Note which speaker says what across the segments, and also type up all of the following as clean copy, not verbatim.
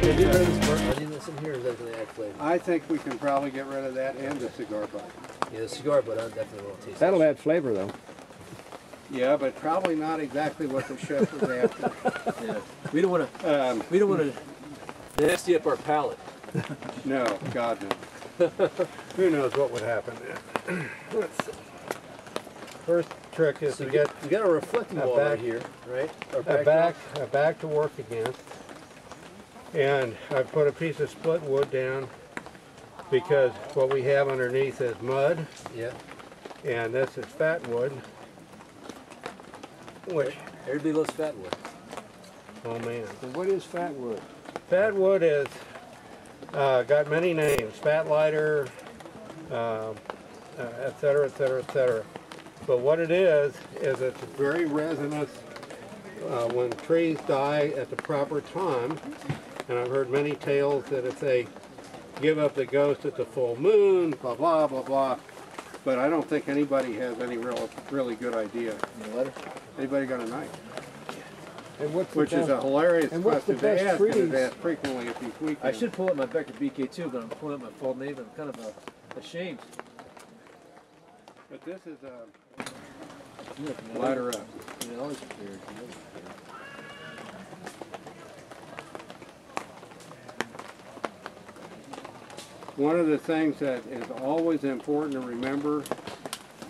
Speaker 1: Can we get rid of this burnt onion that's in here, or is that going to add flavor?
Speaker 2: I think we can probably get rid of that and the cigar butt.
Speaker 1: Yeah, the cigar butt, I definitely won't taste
Speaker 3: That'll add flavor, though.
Speaker 2: Yeah, but probably not exactly what the chef was after.
Speaker 1: Yeah. We don't want to nasty up our palate.
Speaker 2: No, God no. Who knows what would happen there. First trick is
Speaker 1: So
Speaker 2: to get
Speaker 1: we got a reflecting wall right here, right? Our
Speaker 2: a back to work against. And I put a piece of split wood down because what we have underneath is mud.
Speaker 1: Yeah.
Speaker 2: And this is fat wood. Which,
Speaker 1: everybody loves fat wood.
Speaker 2: oh man.
Speaker 3: So what is fat wood?
Speaker 2: Fat wood is got many names, fat lighter, et cetera, et cetera, et cetera. But what it is it's very resinous when trees die at the proper time. And I've heard many tales that if they give up the ghost at the full moon, blah, blah, blah, blah. But I don't think anybody has any really good idea. Anybody got a knife?
Speaker 3: And what's
Speaker 2: Which is a hilarious
Speaker 3: and what's the
Speaker 2: question to
Speaker 3: best
Speaker 2: ask, because
Speaker 3: trees?
Speaker 2: it's asked frequently at these weekends.
Speaker 1: I should pull up my Becker BK-2, but I'm pulling up my full name, and I'm kind of ashamed.
Speaker 2: But this is lighter up.
Speaker 1: Yeah, always prepared.
Speaker 2: One of the things that is always important to remember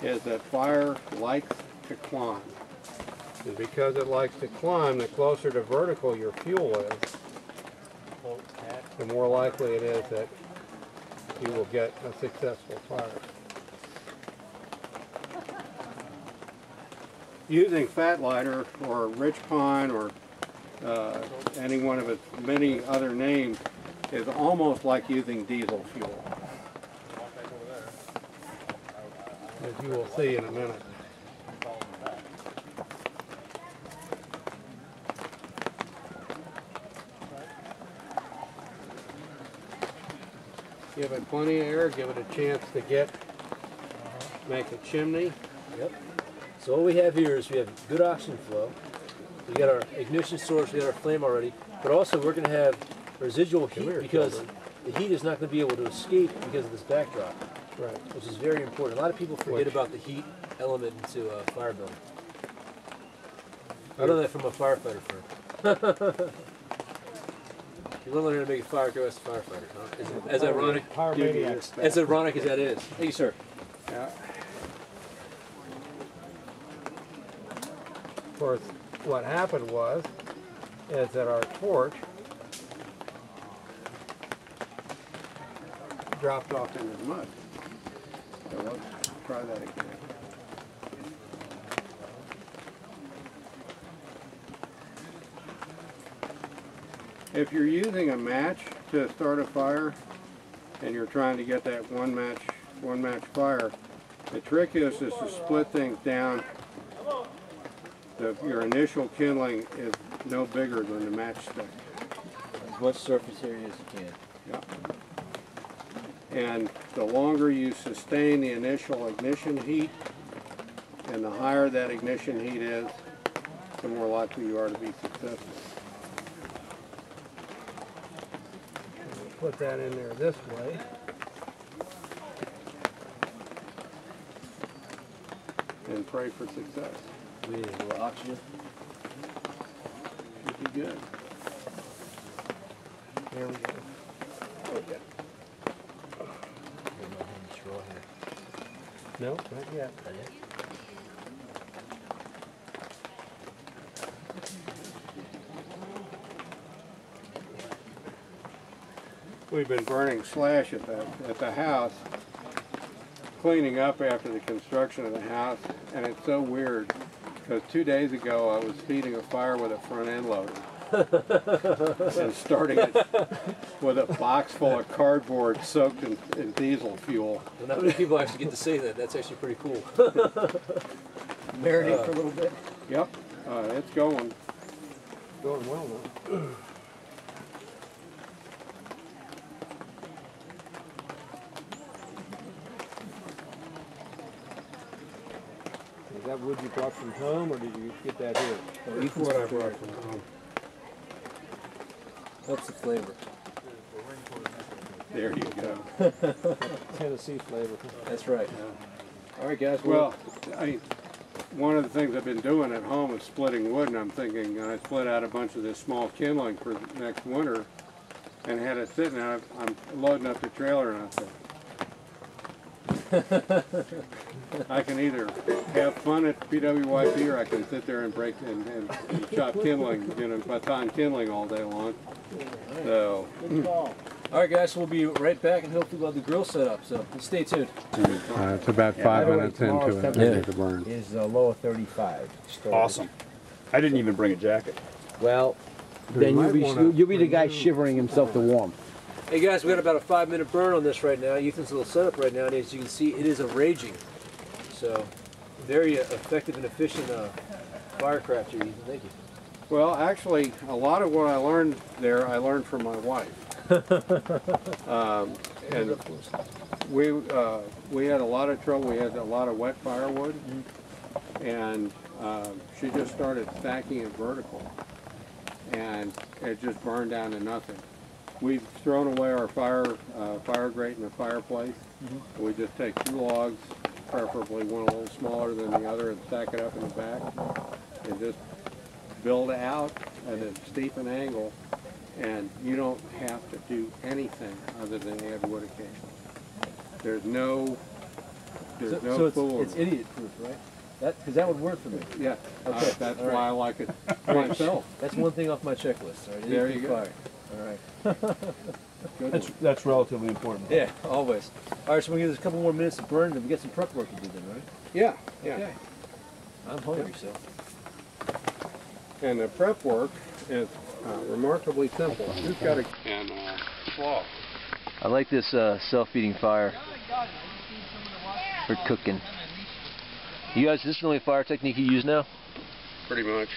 Speaker 2: is that fire likes to climb. And because it likes to climb, the closer to vertical your fuel is, the more likely it is that you will get a successful fire. Using fat lighter or rich pine or any one of its many other names is almost like using diesel fuel, as you will see in a minute. Give it plenty of air, give it a chance to make a chimney.
Speaker 1: Yep. So what we have here is we have good oxygen flow. We got our ignition source, we got our flame already, but also we're going to have residual heat because the heat is not going to be able to escape because of this backdrop.
Speaker 2: Right.
Speaker 1: Which is very important. A lot of people forget about the heat element into fire building. I know that from a firefighter firm. You learn how to make a fire, go as a firefighter. Huh? As ironic as that is. Thank you, sir.
Speaker 2: Yeah. Of course, what happened is that our torch dropped off into the mud. So let's try that again. If you're using a match to start a fire and you're trying to get that one match fire, the trick is to split things down. Your initial kindling is no bigger than the matchstick.
Speaker 1: As much surface area as you can.
Speaker 2: Yeah. And the longer you sustain the initial ignition heat, and the higher that ignition heat is, the more likely you are to be successful. Put that in there this way. And pray for success.
Speaker 1: We need a little oxygen.
Speaker 2: Should be good. There we go. Okay. No, not yet.
Speaker 1: Not yet.
Speaker 2: We've been burning slash at the house, cleaning up after the construction of the house, and it's so weird because 2 days ago I was feeding a fire with a front end loader and starting it with a box full of cardboard soaked in diesel fuel.
Speaker 1: Well, not many people actually get to say that. That's actually pretty cool. Marinate for a little bit.
Speaker 2: Yep, it's going.
Speaker 3: Going well now. Is that wood you brought from home, or did you get that here?
Speaker 2: That's what I brought from home.
Speaker 1: Helps the flavor.
Speaker 2: There you go.
Speaker 3: Tennessee flavor.
Speaker 1: That's right. All right, guys.
Speaker 2: Well, one of the things I've been doing at home is splitting wood, and I'm thinking I split out a bunch of this small kindling for next winter, and had it sitting there. I'm loading up the trailer, and I said, I can either have fun at PWYP, or I can sit there and break and chop kindling, you know, baton kindling all day long. So.
Speaker 1: All right, guys. So we'll be right back, and hopefully we'll have the grill set up. So stay tuned.
Speaker 2: It's about 5 minutes into it.
Speaker 3: Yeah.
Speaker 2: To burn.
Speaker 3: Is low of 35.
Speaker 4: Awesome. I didn't even bring a jacket.
Speaker 3: Well,
Speaker 2: You
Speaker 3: then
Speaker 2: might wanna
Speaker 3: you'll be the guy shivering himself to warm.
Speaker 1: Hey guys, we got about a 5-minute burn on this right now. Ethan's a little setup right now, and as you can see, it is a raging. So, very effective and efficient firecraft here, Ethan. Thank you.
Speaker 2: Well, actually, a lot of what I learned there, I learned from my wife. And we had a lot of trouble. We had a lot of wet firewood, and she just started stacking it vertical, and it just burned down to nothing. We've thrown away our fire grate in the fireplace. And we just take 2 logs, preferably one a little smaller than the other, and stack it up in the back, and just build out at a steep an angle, and you don't have to do anything other than add wood occasionally. There's no
Speaker 1: So
Speaker 2: fooling.
Speaker 1: it's idiot proof, right? Because that would work for me.
Speaker 2: Yeah,
Speaker 1: Okay.
Speaker 2: that's
Speaker 1: All
Speaker 2: why
Speaker 1: right.
Speaker 2: I like it
Speaker 1: All right,
Speaker 2: myself.
Speaker 1: That's one thing off my checklist. All right,
Speaker 2: There
Speaker 1: idiot
Speaker 2: you
Speaker 1: proof
Speaker 2: go.
Speaker 1: fire. All right.
Speaker 2: Good.
Speaker 4: That's relatively important.
Speaker 1: Yeah, always. All right, so we give this a couple more minutes to burn, and we get some prep work to do then, right?
Speaker 2: Yeah, yeah.
Speaker 1: Okay. I'm hungry, so.
Speaker 2: And the prep work is remarkably simple. You've got to slaw.
Speaker 1: I like this self-feeding fire for cooking. You guys, this is the only fire technique you use now?
Speaker 2: Pretty much.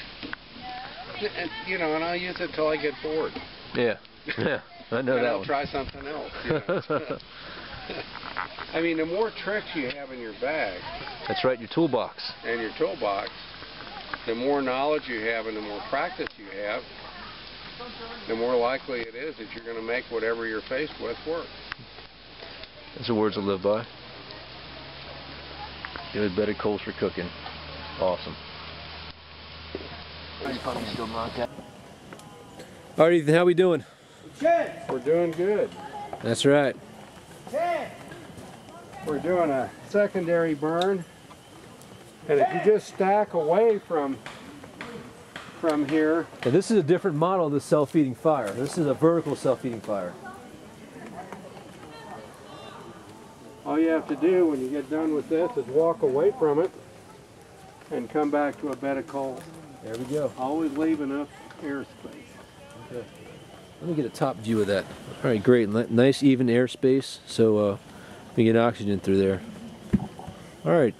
Speaker 2: And, you know, and I'll use it till I get bored.
Speaker 1: Yeah. Yeah. I know
Speaker 2: And
Speaker 1: that
Speaker 2: I'll
Speaker 1: one.
Speaker 2: try something else. You know? I mean, the more tricks you have in your bag
Speaker 1: That's right, your toolbox.
Speaker 2: and your toolbox, the more knowledge you have and the more practice you have, the more likely it is that you're going to make whatever you're faced with work.
Speaker 1: Those are words to live by. Good, better coals for cooking. Awesome. All right, Ethan, how we doing?
Speaker 2: We're doing good.
Speaker 1: That's right.
Speaker 2: We're doing a secondary burn, and if you just stack away from here,
Speaker 1: Now, this is a different model of the self-feeding fire. This is a vertical self-feeding fire.
Speaker 2: all you have to do when you get done with this is walk away from it and come back to a bed of coals.
Speaker 1: There we go.
Speaker 2: Always leave enough airspace.
Speaker 1: Okay. Let me get a top view of that. All right, great. Nice even airspace, so we get oxygen through there. All right.